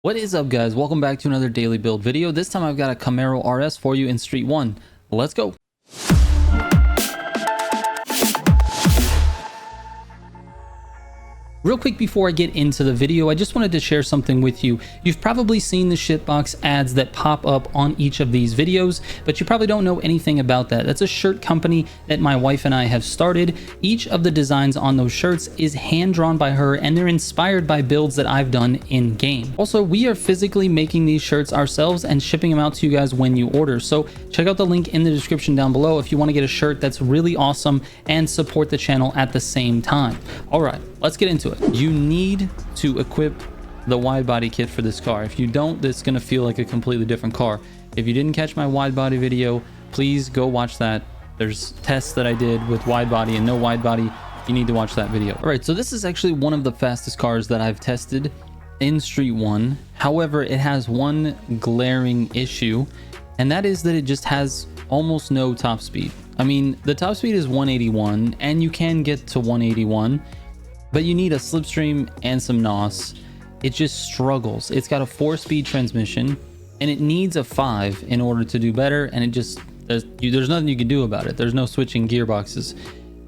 What is up, guys? Welcome back to another daily build video. This time I've got a Camaro RS for you in Street 1. Let's go. Real quick before I get into the video, I just wanted to share something with you. You've probably seen the shitbox ads that pop up on each of these videos, but you probably don't know anything about that. That's a shirt company that my wife and I have started. Each of the designs on those shirts is hand-drawn by her, and they're inspired by builds that I've done in-game. Also, we are physically making these shirts ourselves and shipping them out to you guys when you order. So check out the link in the description down below if you want to get a shirt that's really awesome and support the channel at the same time. All right, let's get into it. You need to equip the wide body kit for this car. If you don't, this is going to feel like a completely different car. If you didn't catch my wide body video, please go watch that. There's tests that I did with wide body and no wide body. You need to watch that video. All right, so this is actually one of the fastest cars that I've tested in Street 1. However, it has one glaring issue, and that is that it just has almost no top speed. I mean, the top speed is 181, and you can get to 181, but you need a slipstream and some NOS. It just struggles. It's got a 4-speed transmission, and it needs a 5 in order to do better, and it just, there's nothing you can do about it. There's no switching gearboxes.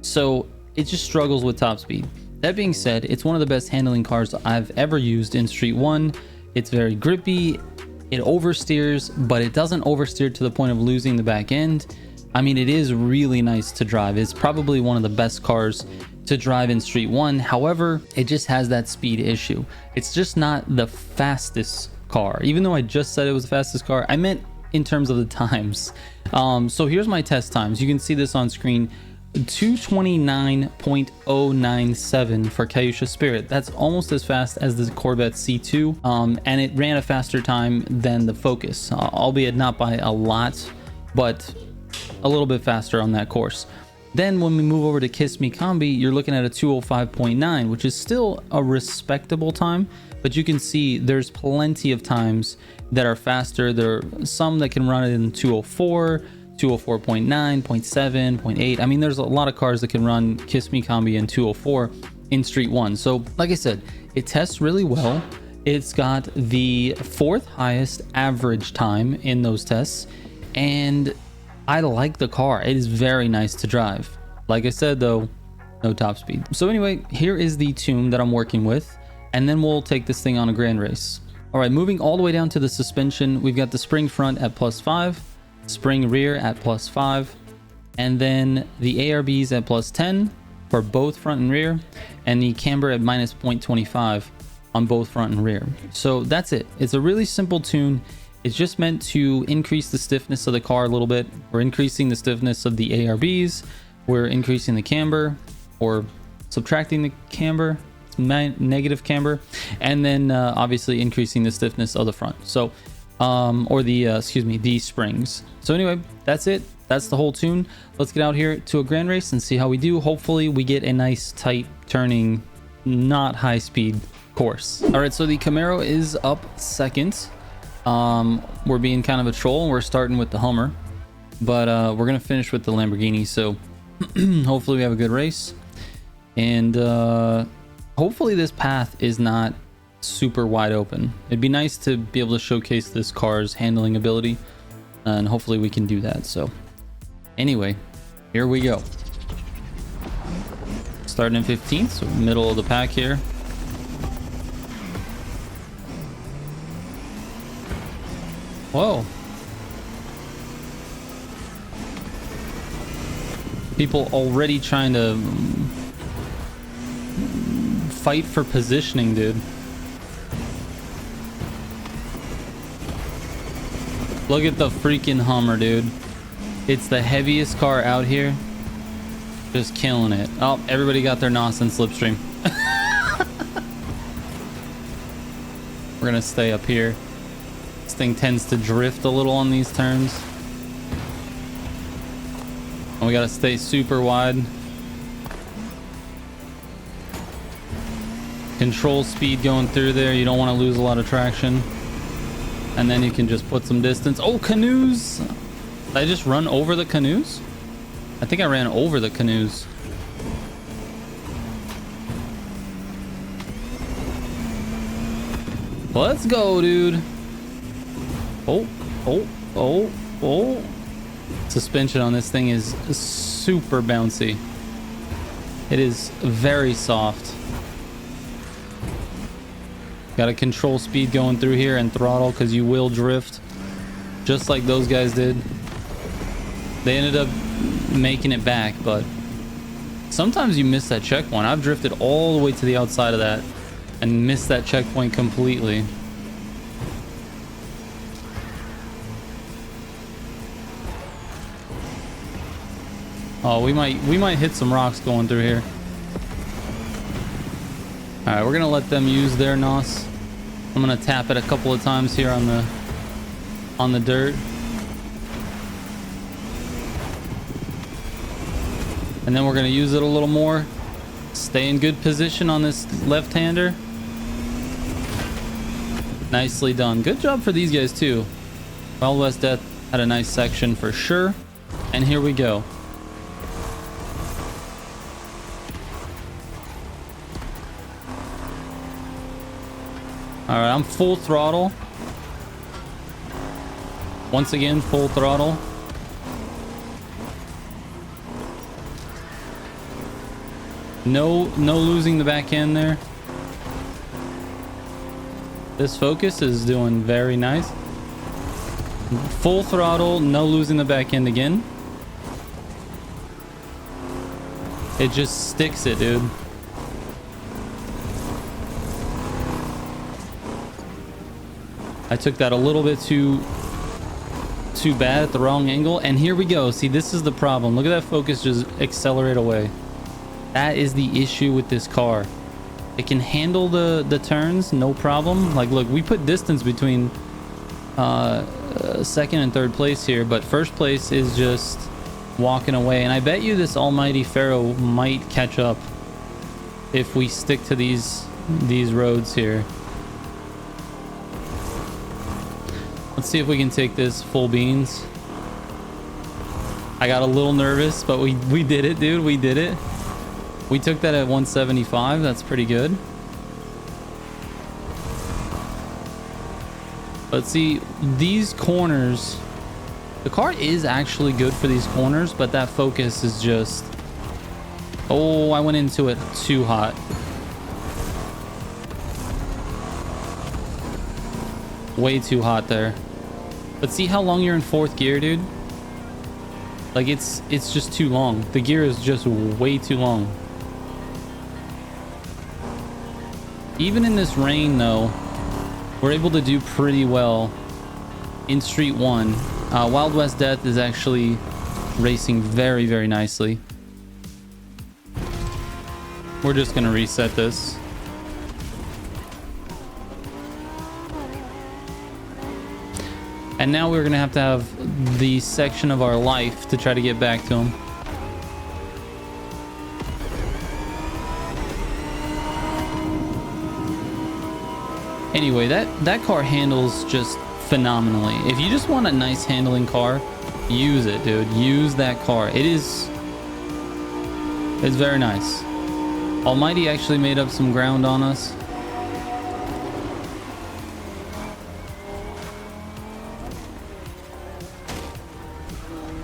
So it just struggles with top speed. That being said, it's one of the best handling cars I've ever used in Street 1. It's very grippy, it oversteers, but it doesn't oversteer to the point of losing the back end. I mean, it is really nice to drive. It's probably one of the best cars to drive in Street 1. However, it just has that speed issue. It's just not the fastest car. Even though I just said it was the fastest car, I meant in terms of the times. So here's my test times. You can see this on screen. 229.097 for Cayuga Spirit. That's almost as fast as the Corvette C2, and it ran a faster time than the Focus, albeit not by a lot, but a little bit faster on that course. Then when we move over to Kiss Me Combi, you're looking at a 205.9, which is still a respectable time, but you can see there's plenty of times that are faster. There are some that can run it in 204, 204.9, 0.7, 0.8. I mean, there's a lot of cars that can run Kiss Me Combi in 204 in Street 1. So like I said, it tests really well. It's got the 4th highest average time in those tests, and I like the car. It is very nice to drive. Like I said, though, no top speed. So anyway, here is the tune that I'm working with, and then we'll take this thing on a grand race. All right, moving all the way down to the suspension, we've got the spring front at +5, spring rear at +5, and then the ARBs at +10 for both front and rear, and the camber at -0.25 on both front and rear. So that's it. It's a really simple tune. It's just meant to increase the stiffness of the car a little bit. We're increasing the stiffness of the ARBs. We're increasing the camber, or subtracting the camber, negative camber, and then obviously increasing the stiffness of the front. So, the springs. So anyway, that's it. That's the whole tune. Let's get out here to a grand race and see how we do. Hopefully we get a nice, tight, turning, not high speed course. All right, so the Camaro is up second. We're being kind of a troll, and we're starting with the Hummer, but we're gonna finish with the Lamborghini. So hopefully we have a good race, and hopefully this path is not super wide open. It'd be nice to be able to showcase this car's handling ability, and hopefully we can do that. So anyway, here we go. Starting in 15th, so middle of the pack here. Whoa. People already trying to fight for positioning, dude. Look at the freaking Hummer, dude. It's the heaviest car out here. Just killing it. Oh, everybody got their NOS and slipstream. We're gonna stay up here. This thing tends to drift a little on these turns, and we gotta stay super wide. Control speed going through there. You don't want to lose a lot of traction, and then you can just put some distance. Oh, canoes! Did I just run over the canoes? I think I ran over the canoes. Let's go, dude. Oh, oh, oh, oh. Suspension on this thing is super bouncy. It is very soft. Got to control speed going through here and throttle because you will drift. Just like those guys did. They ended up making it back, but sometimes you miss that checkpoint. I've drifted all the way to the outside of that and missed that checkpoint completely. Oh, we might hit some rocks going through here. All right, we're gonna let them use their NOS. I'm gonna tap it a couple of times here on the dirt. And then we're gonna use it a little more. Stay in good position on this left-hander. Nicely done. Good job for these guys too. Wild West Death had a nice section for sure. And here we go. All right, I'm full throttle. Once again, full throttle. No losing the back end there. This Focus is doing very nice. Full throttle, no losing the back end again. It just sticks it, dude. I took that a little bit too bad at the wrong angle. And here we go. See, this is the problem. Look at that Focus just accelerate away. That is the issue with this car. It can handle the turns, no problem. Like, look, we put distance between second and third place here, but first place is just walking away. And I bet you this almighty Pharaoh might catch up if we stick to these roads here. Let's see if we can take this full beans. I got a little nervous, but we did it, dude. We did it. We took that at 175. That's pretty good. But see, these corners, the car is actually good for these corners, but that Focus is just... Oh, I went into it too hot. Way too hot there. But see how long you're in fourth gear, dude? Like, it's just too long. The gear is just way too long. Even in this rain, though, we're able to do pretty well in Street 1. Wild West Death is actually racing very, very nicely. We're just going to reset this. And now we're going to have the section of our life to try to get back to him. Anyway, that car handles just phenomenally. If you just want a nice handling car, use it, dude. Use that car. It's very nice. Almighty actually made up some ground on us.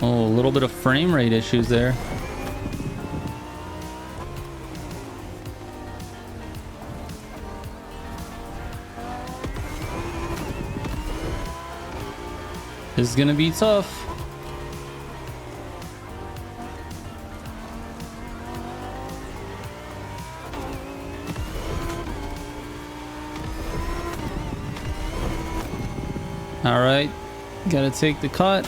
Oh, a little bit of frame rate issues there. This is gonna be tough. All right, gotta take the cut.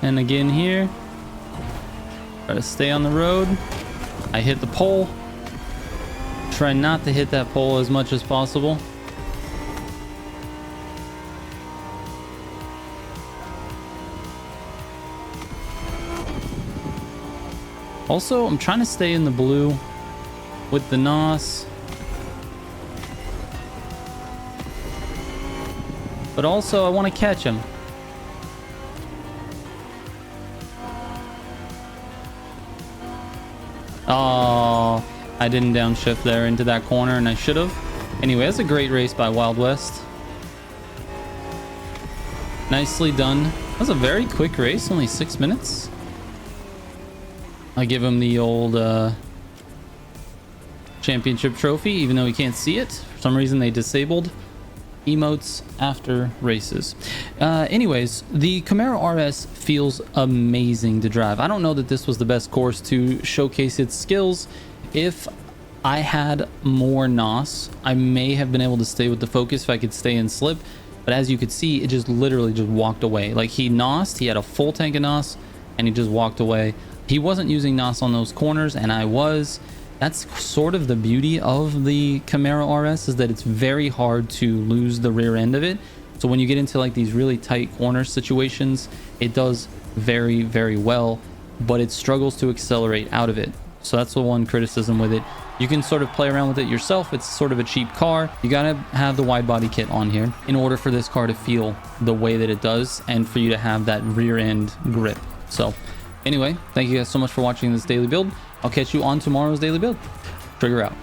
And again here, try to stay on the road. I hit the pole. Try not to hit that pole as much as possible. Also, I'm trying to stay in the blue with the NOS. But also, I want to catch him. Oh, I didn't downshift there into that corner, and I should have. Anyway, that's a great race by Wild West. Nicely done. That was a very quick race, only 6 minutes. I give him the old championship trophy, even though he can't see it. For some reason, they disabled emotes after races. Anyways, the Camaro RS feels amazing to drive. I don't know that this was the best course to showcase its skills. If I had more NOS, I may have been able to stay with the Focus if I could stay in slip. But as you could see, it just literally just walked away. Like, he NOS'd, he had a full tank of NOS, and he just walked away. He wasn't using NOS on those corners, and I was. That's sort of the beauty of the Camaro RS, is that it's very hard to lose the rear end of it. So when you get into like these really tight corner situations, it does very, very well, but it struggles to accelerate out of it. So that's the one criticism with it. You can sort of play around with it yourself. It's sort of a cheap car. You gotta have the wide body kit on here in order for this car to feel the way that it does and for you to have that rear end grip. So anyway, thank you guys so much for watching this daily build. I'll catch you on tomorrow's daily build. Trigger out.